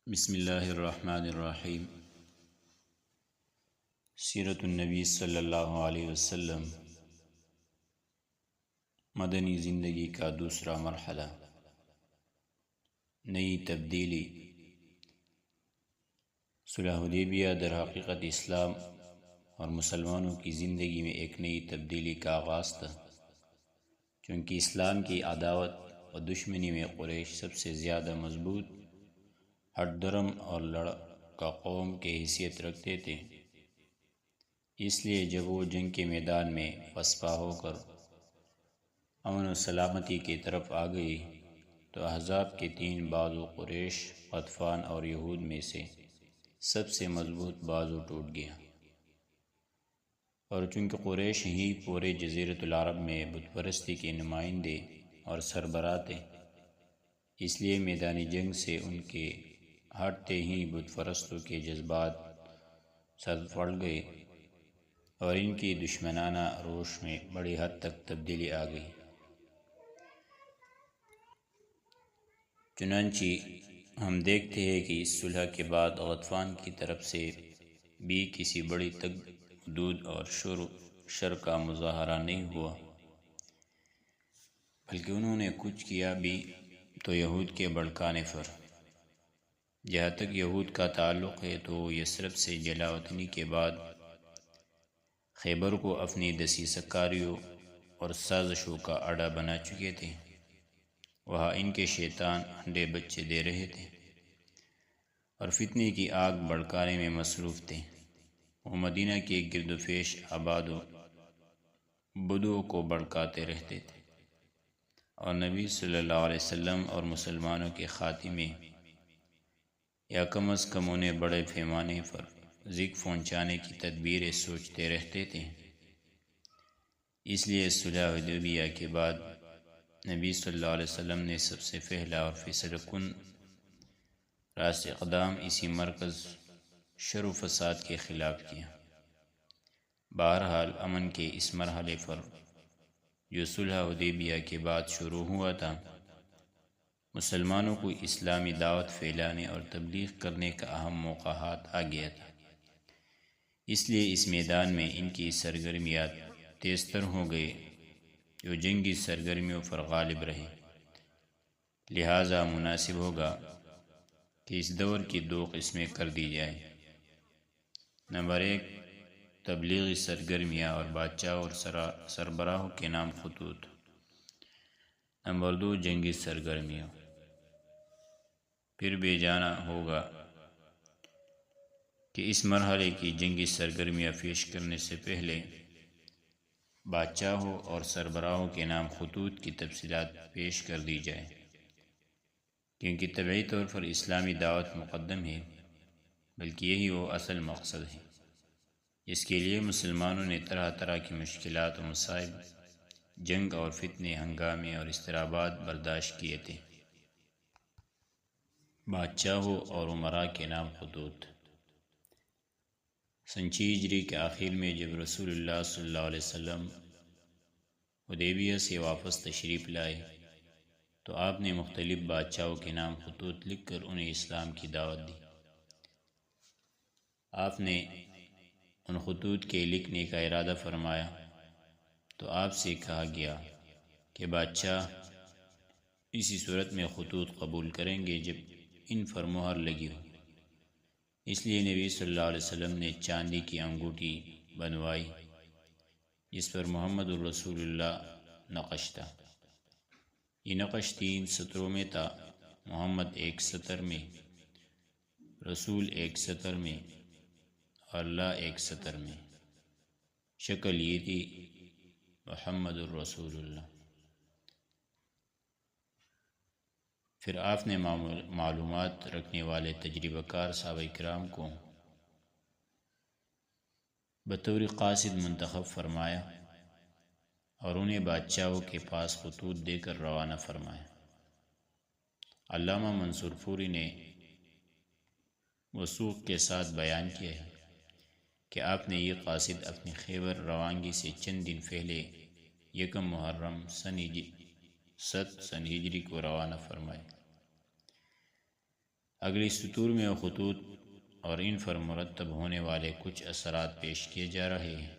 بسم اللہ الرحمن الرحیم۔ سیرت النبی صلی اللہ علیہ وسلم، مدنی زندگی کا دوسرا مرحلہ، نئی تبدیلی۔ صلح حدیبیہ در حقیقت اسلام اور مسلمانوں کی زندگی میں ایک نئی تبدیلی کا آغاز تھا، چونکہ اسلام کی عداوت و دشمنی میں قریش سب سے زیادہ مضبوط، ہٹ درم اور لڑکا قوم کے حیثیت رکھتے تھے۔ اس لیے جب وہ جنگ کے میدان میں پسپا ہو کر امن و سلامتی کی طرف آ گئی تو احزاب کے تین بازو قریش، غطفان اور یہود میں سے سب سے مضبوط بازو ٹوٹ گیا، اور چونکہ قریش ہی پورے جزیرۃ العرب میں بت پرستی کے نمائندے اور سربراہ تھے، اس لیے میدانی جنگ سے ان کے ہٹتے ہی بت پرستوں کے جذبات سرد پڑ گئے اور ان کی دشمنانہ روش میں بڑی حد تک تبدیلی آ گئی۔ چنانچہ ہم دیکھتے ہیں کہ اس صلح کے بعد غطفان کی طرف سے بھی کسی بڑی تگدود اور شر کا مظاہرہ نہیں ہوا، بلکہ انہوں نے کچھ کیا بھی تو یہود کے بھڑکانے پر۔ جہاں تک یہود کا تعلق ہے تو وہ یثرب سے جلا وطنی کے بعد خیبر کو اپنی دسیسہ کاریوں اور سازشوں کا اڈا بنا چکے تھے۔ وہاں ان کے شیطان انڈے بچے دے رہے تھے اور فتنے کی آگ بھڑکانے میں مصروف تھے۔ وہ مدینہ کے گرد و پیش آباد و بدو کو بھڑکاتے رہتے تھے اور نبی صلی اللہ علیہ وسلم اور مسلمانوں کے خاتمے یا کم از کم انہیں بڑے پیمانے پر ذکر پہنچانے کی تدبیریں سوچتے رہتے تھے۔ اس لیے صلح حدیبیہ کے بعد نبی صلی اللہ علیہ وسلم نے سب سے پہلا اور فیصلہ کن راست اقدام اسی مرکز شر و فساد کے خلاف کیا۔ بہرحال امن کے اس مرحلے پر جو صلح حدیبیہ کے بعد شروع ہوا تھا، مسلمانوں کو اسلامی دعوت پھیلانے اور تبلیغ کرنے کا اہم موقع ہاتھ آ گیا تھا۔ اس لیے اس میدان میں ان کی سرگرمیاں تیزتر ہو گئی جو جنگی سرگرمیوں پر غالب رہے۔ لہٰذا مناسب ہوگا کہ اس دور کی دو قسمیں کر دی جائیں۔ نمبر 1، تبلیغی سرگرمیاں اور بادشاہوں اور سربراہوں کے نام خطوط۔ نمبر 2، جنگی سرگرمیاں۔ پھر بھی جانا ہوگا کہ اس مرحلے کی جنگی سرگرمیاں پیش کرنے سے پہلے بادشاہوں اور سربراہوں کے نام خطوط کی تفصیلات پیش کر دی جائے، کیونکہ طبعی طور پر اسلامی دعوت مقدم ہے، بلکہ یہی وہ اصل مقصد ہے جس کے لیے مسلمانوں نے طرح طرح کی مشکلات و مصائب، جنگ اور فتنے، ہنگامے اور اضطرابات برداشت کیے تھے۔ بادشاہوں اور امراء کے نام خطوط۔ سن 6 ہجری کے آخر میں جب رسول اللہ صلی اللہ علیہ وسلم حدیبیہ سے واپس تشریف لائے تو آپ نے مختلف بادشاہوں کے نام خطوط لکھ کر انہیں اسلام کی دعوت دی۔ آپ نے ان خطوط کے لکھنے کا ارادہ فرمایا تو آپ سے کہا گیا کہ بادشاہ اسی صورت میں خطوط قبول کریں گے جب ان پر مہر لگی ہو۔ اس لیے نبی صلی اللہ علیہ وسلم نے چاندی کی انگوٹھی بنوائی جس پر محمد الرسول اللہ نقش تھا۔ یہ نقش 3 سطروں میں تھا، محمد ایک سطر میں، رسول ایک سطر میں اور اللہ ایک سطر میں۔ شکل یہ تھی، محمد الرسول اللہ۔ پھر آپ نے معلومات رکھنے والے تجربہ کار صحابہ کرام کو بطور قاصد منتخب فرمایا اور انہیں بادشاہوں کے پاس خطوط دے کر روانہ فرمایا۔ علامہ منصور پوری نے وثوق کے ساتھ بیان کیا ہے کہ آپ نے یہ قاصد اپنی خیبر روانگی سے چند دن پہلے 1 محرم سن ہجری کو روانہ فرمائے۔ اگلی سطور میں وہ خطوط اور ان پر مرتب ہونے والے کچھ اثرات پیش کیے جا رہے ہیں۔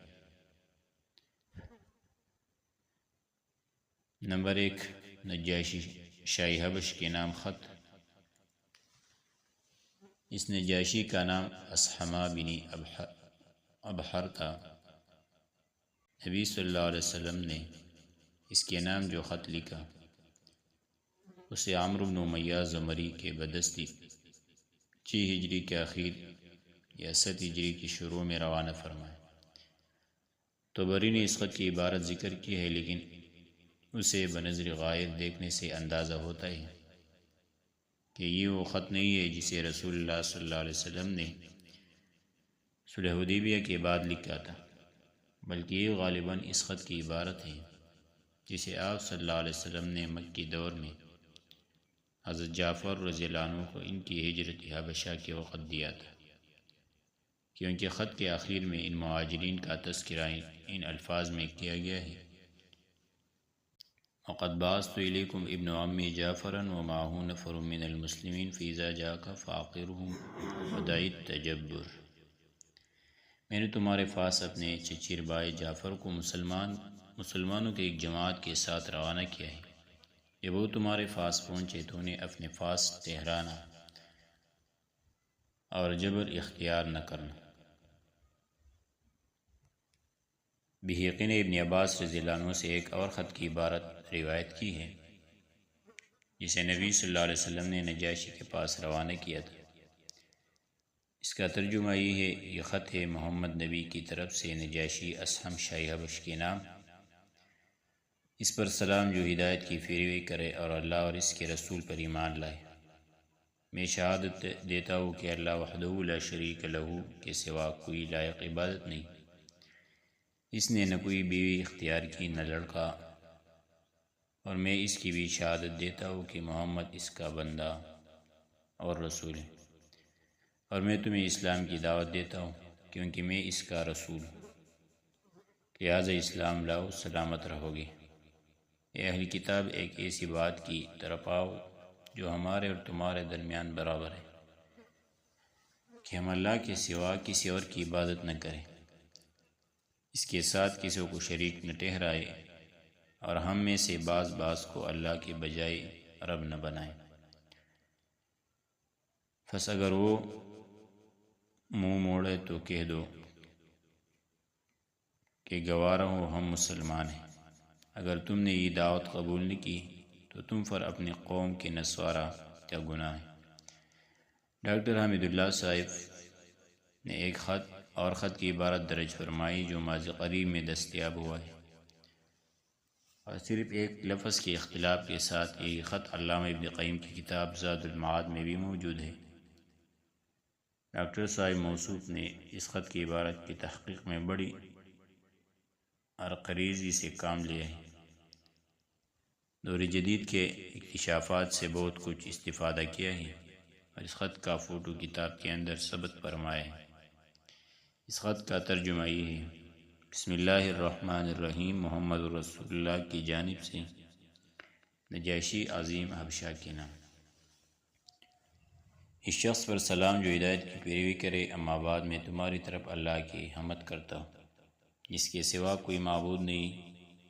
نمبر 1، نجاشی شاہی حبش کے نام خط۔ اس نجاشی کا نام اصحمہ بن ابحر تھا۔ نبی صلی اللہ علیہ وسلم نے اس کے نام جو خط لکھا اسے عمرو بن امیہ زمری کے بدستی 6 ہجری کے آخر یا 7 ہجری کی شروع میں روانہ فرمایا۔ طبری نے اس خط کی عبارت ذکر کی ہے، لیکن اسے بنظر غائب دیکھنے سے اندازہ ہوتا ہے کہ یہ وہ خط نہیں ہے جسے رسول اللہ صلی اللہ علیہ وسلم نے صلح حدیبیہ کے بعد لکھا تھا، بلکہ یہ غالباً اس خط کی عبارت ہے جسے آپ صلی اللہ علیہ وسلم نے مکی دور میں حضرت جعفر رضی اللہ عنہ کو ان کی ہجرت حبشہ کے وقت دیا تھا، کیونکہ خط کے آخر میں ان مہاجرین کا تذکرہ ان الفاظ میں کیا گیا ہے: وَقَدْ بَعَثْتُ إِلَيْكُمْ ابْنَ عَمِّ جَعْفَرًا وَمَعَهُ نَفَرٌ مِّنَ الْمُسْلِمِينَ فَإِذَا جَاءَكَ فَعَقِّرْهُمْ وَدَعِ التَّجَبُّرَ۔ میں نے تمہارے پاس اپنے چچیر بھائی جعفر کو مسلمانوں کے ایک جماعت کے ساتھ روانہ کیا ہے۔ جب وہ تمہارے پاس پہنچے تو انہیں اپنے پاس ٹھہرانا اور جبر اختیار نہ کرنا۔ بحقی نے ابن عباس رضی اللہ عنہ سے ایک اور خط کی عبارت روایت کی ہے جسے نبی صلی اللہ علیہ وسلم نے نجاشی کے پاس روانہ کیا تھا۔ اس کا ترجمہ یہ ہے: یہ خط ہے محمد نبی کی طرف سے نجاشی اصحم شاہی حبش کے نام، اس پر سلام جو ہدایت کی پیروی کرے اور اللہ اور اس کے رسول پر ایمان لائے۔ میں شہادت دیتا ہوں کہ اللہ وحدہ لا شریک لہ کے سوا کوئی لائق عبادت نہیں، اس نے نہ کوئی بیوی اختیار کی نہ لڑکا، اور میں اس کی بھی شہادت دیتا ہوں کہ محمد اس کا بندہ اور رسول ہے، اور میں تمہیں اسلام کی دعوت دیتا ہوں کیونکہ میں اس کا رسول ہوں، لہٰذا اسلام لاؤ سلامت رہو گے۔ اے اہل کتاب، ایک ایسی بات کی طرف آؤ جو ہمارے اور تمہارے درمیان برابر ہے کہ ہم اللہ کے سوا کسی اور کی عبادت نہ کریں، اس کے ساتھ کسی کو شریک نہ ٹھہرائے، اور ہم میں سے بعض کو اللہ کے بجائے رب نہ بنائے۔ پس اگر وہ منہ موڑے تو کہہ دو کہ گوارا ہو ہم مسلمان ہیں۔ اگر تم نے یہ دعوت قبول نہ کی تو تم پر اپنی قوم کے نسوارا کیا گناہ ہے۔ ڈاکٹر حمید اللہ صاحب نے ایک خط کی عبارت درج فرمائی جو ماضی قریب میں دستیاب ہوا ہے، اور صرف ایک لفظ کے اختلاف کے ساتھ یہ خط علامہ ابن قیم کی کتاب زاد المعاد میں بھی موجود ہے۔ ڈاکٹر صاحب موصوف نے اس خط کی عبارت کی تحقیق میں بڑی عرقریزی سے کام لیا ہے۔ دور جدید کے اکتشافات سے بہت کچھ استفادہ کیا ہے، اور اس خط کا فوٹو کتاب کے اندر ثبت فرمایا ہے۔ اس خط کا ترجمہ یہ ہے: بسم اللہ الرحمن الرحیم، محمد رسول اللہ کی جانب سے نجاشی عظیم حبشہ کے نام۔ اس شخص پر سلام جو ہدایت کی پیروی کرے، اما بعد میں تمہاری طرف اللہ کی حمد کرتا ہوں، جس کے سوا کوئی معبود نہیں،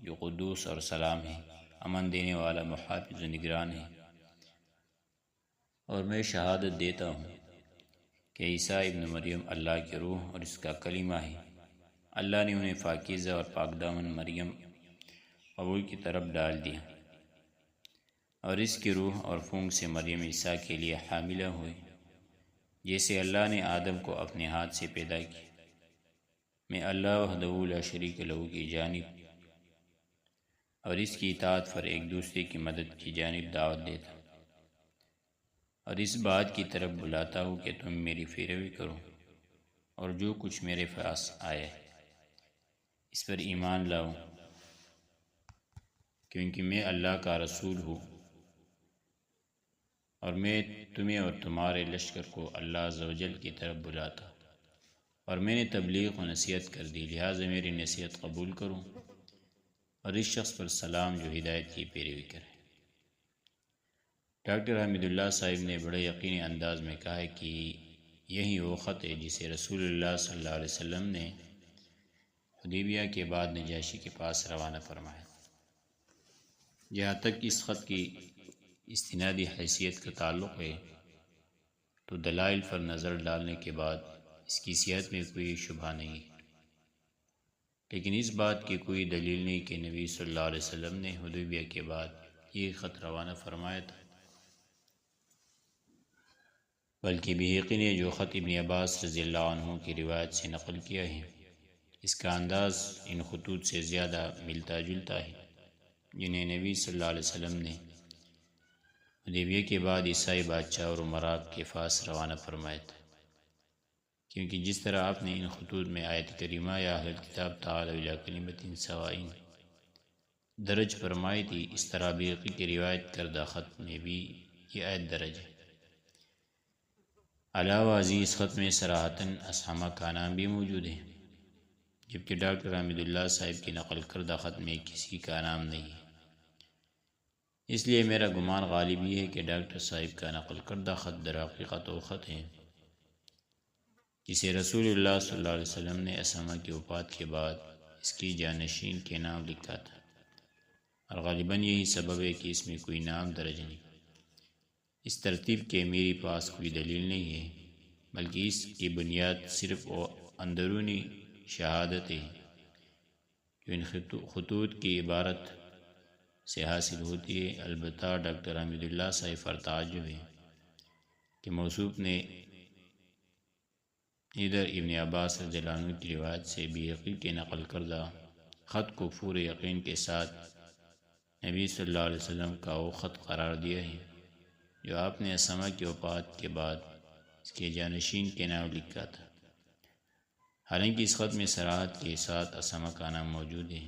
جو قدوس اور سلام ہے، امن دینے والا، محافظ و نگران ہے۔ اور میں شہادت دیتا ہوں کہ عیسیٰ ابن مریم اللہ کی روح اور اس کا کلمہ ہے۔ اللہ نے انہیں پاکیزہ اور پاکدامن مریم قبول کی طرف ڈال دیا، اور اس کی روح اور پھونک سے مریم عیسیٰ کے لیے حاملہ ہوئی، جیسے اللہ نے آدم کو اپنے ہاتھ سے پیدا کیا۔ میں اللہ وحدہ لا شریک لہ کی جانب اور اس کی اطاعت پر ایک دوسرے کی مدد کی جانب دعوت دیتا ہوں، اور اس بات کی طرف بلاتا ہوں کہ تم میری پیروی کرو، اور جو کچھ میرے پاس آیا ہے اس پر ایمان لاؤ، کیونکہ میں اللہ کا رسول ہوں، اور میں تمہیں اور تمہارے لشکر کو اللہ عز و جل کی طرف بلاتا ہوں، اور میں نے تبلیغ و نصیحت کر دی، لہٰذا میری نصیحت قبول کروں، اور اس شخص پر سلام جو ہدایت کی پیروی کرے۔ ڈاکٹر حمید اللہ صاحب نے بڑے یقینی انداز میں کہا ہے کہ یہی وہ خط ہے جسے رسول اللہ صلی اللہ علیہ وسلم نے حدیبیہ کے بعد نجاشی کے پاس روانہ فرمایا۔ جہاں تک اس خط کی استنادی حیثیت کا تعلق ہے تو دلائل پر نظر ڈالنے کے بعد اس کی صحت میں کوئی شبہ نہیں ہے، لیکن اس بات کی کوئی دلیل نہیں کہ نبی صلی اللہ علیہ وسلم نے حدیبیہ کے بعد یہ خط روانہ فرمایا تھا، بلکہ بحقی نے جو خط ابن عباس رضی اللہ عنہ کی روایت سے نقل کیا ہے اس کا انداز ان خطوط سے زیادہ ملتا جلتا ہے جنہیں نبی صلی اللہ علیہ وسلم نے حدیبیہ کے بعد عیسائی بادشاہ اور امراء کے پاس روانہ فرمایا تھا، کیونکہ جس طرح آپ نے ان خطوط میں آیت کریمہ یا اہل کتاب تعالیٰ الی کلمۃ سواء درج فرمائی تھی، اس طرح بحقی کی روایت کردہ خط میں بھی یہ آیت درج ہے۔ علاوہ ازیں اس خط میں صراحتاً اسحامہ کا نام بھی موجود ہے، جبکہ ڈاکٹر حمید اللہ صاحب کی نقل کردہ خط میں کسی کا نام نہیں ہے۔ اس لیے میرا گمان غالب یہ ہے کہ ڈاکٹر صاحب کا نقل کردہ خط در حقیقت وہ خط ہے جسے رسول اللہ صلی اللہ علیہ وسلم نے اسامہ کی وفات کے بعد اس کی جانشین کے نام لکھا تھا، اور غالباً یہی سبب ہے کہ اس میں کوئی نام درج نہیں۔ اس ترتیب کے میرے پاس کوئی دلیل نہیں ہے، بلکہ اس کی بنیاد صرف وہ اندرونی شہادت ہے جو ان خطوط کی عبارت سے حاصل ہوتی ہے۔ البتہ ڈاکٹر حمید اللہ صاحب پر تعجب ہے کہ موصوف نے ادھر ابن عباس رضی اللہ عنہ کی روایت سے بحقی کے نقل کردہ خط کو پورے یقین کے ساتھ نبی صلی اللہ علیہ وسلم کا وہ خط قرار دیا ہے جو آپ نے اسامہ کی وفات کے بعد اس کے جانشین کے نام لکھا تھا، حالانکہ اس خط میں صراحت کے ساتھ اسامہ کا نام موجود ہے۔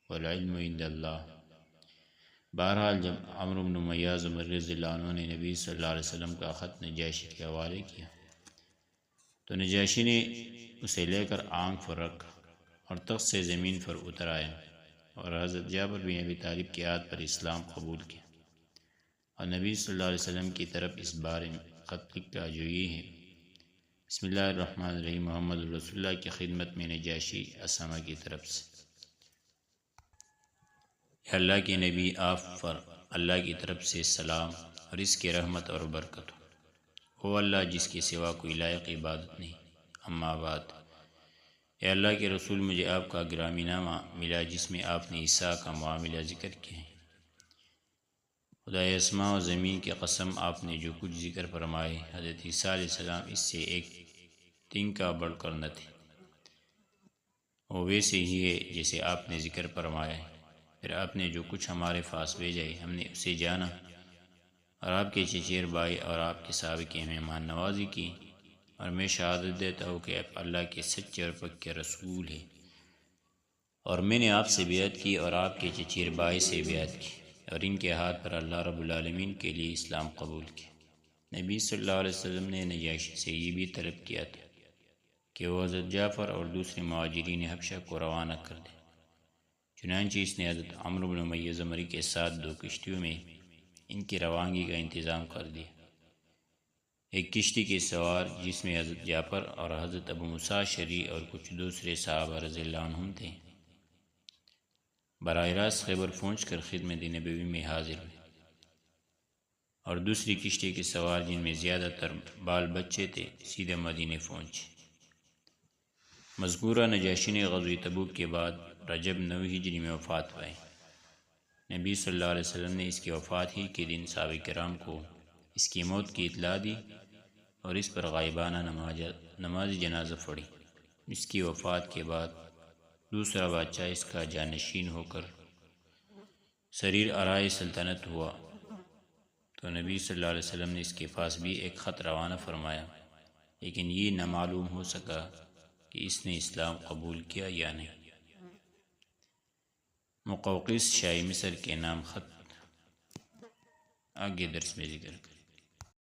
والعلم عند اللہ۔ بہرحال جب عمرو بن امیہ زمری رضی اللہ عنہ نے نبی صلی اللہ علیہ وسلم کا خط نجاشی کے حوالے کیا تو نجاشی نے اسے لے کر آنکھ پر رکھا اور تخت سے زمین پر اتر آیا اور حضرت جعفر بن ابی طالب کی یاد پر اسلام قبول کیا، اور نبی صلی اللہ علیہ وسلم کی طرف اس بارے میں خط لکھا جو یہ ہے: بسم اللہ الرحمن الرحیم، محمد رسول اللہ کی خدمت میں نجاشی اسامہ کی طرف سے۔ اے اللہ کے نبی، آپ پر اللہ کی طرف سے سلام اور اس کی رحمت اور برکت ہو۔ اللہ جس کے سوا کوئی لائق عبادت نہیں، اما بعد۔ اے اللہ کے رسول، مجھے آپ کا گرامی نامہ ملا جس میں آپ نے عیسیٰ کا معاملہ ذکر کیا ہے۔ خدائے اسماء و زمین کی قسم، آپ نے جو کچھ ذکر فرمائے حضرت عیسیٰ علیہ السلام اس سے ایک تنکا بڑھ کر نہ تھے، وہ ویسے ہی ہے جیسے آپ نے ذکر فرمایا ہے۔ پھر آپ نے جو کچھ ہمارے پاس بھیجا ہے ہم نے اسے جانا، اور آپ کے چچیر بھائی اور آپ کے صحابہ کی مہمان نوازی کی، اور میں شہادت دیتا ہوں کہ آپ اللہ کے سچے اور پکے رسول ہیں، اور میں نے آپ سے بیعت کی اور آپ کے چچیر بھائی سے بیعت کی، اور ان کے ہاتھ پر اللہ رب العالمین کے لیے اسلام قبول کیا۔ نبی صلی اللہ علیہ وسلم نے نجاشی سے یہ بھی طلب کیا تھا کہ وہ حضرت جعفر اور دوسرے مہاجرین حبشہ کو روانہ کر دے، چنانچہ اس نے حضرت عمرو بن امیہ زمری کے ساتھ 2 کشتیوں میں ان کی روانگی کا انتظام کر دیا۔ ایک کشتی کے سوار جس میں حضرت جعفر اور حضرت ابو موسیٰ اشعری اور کچھ دوسرے صحابہ رضی اللہ عنہم تھے، براہ راست خیبر پہنچ کر خدمت نبوی میں حاضر ہوئے، اور دوسری کشتی کے سوار جن میں زیادہ تر بال بچے تھے سیدھے مدینے پہنچے۔ مذکورہ نجاشی نے غزوہ تبوک کے بعد رجب 9 ہجری میں وفات پائی۔ نبی صلی اللہ علیہ وسلم نے اس کی وفات ہی کے دن صحابہ کرام کو اس کی موت کی اطلاع دی اور اس پر غائبانہ نماز جنازہ پڑھی۔ اس کی وفات کے بعد دوسرا بادشاہ اس کا جانشین ہو کر سریر آرائے سلطنت ہوا، تو نبی صلی اللہ علیہ وسلم نے اس کے پاس بھی ایک خط روانہ فرمایا، لیکن یہ نہ معلوم ہو سکا کہ اس نے اسلام قبول کیا یا نہیں۔ مقوقس شاہ مصر کے نام خط آگے درس میں ذکر کریں۔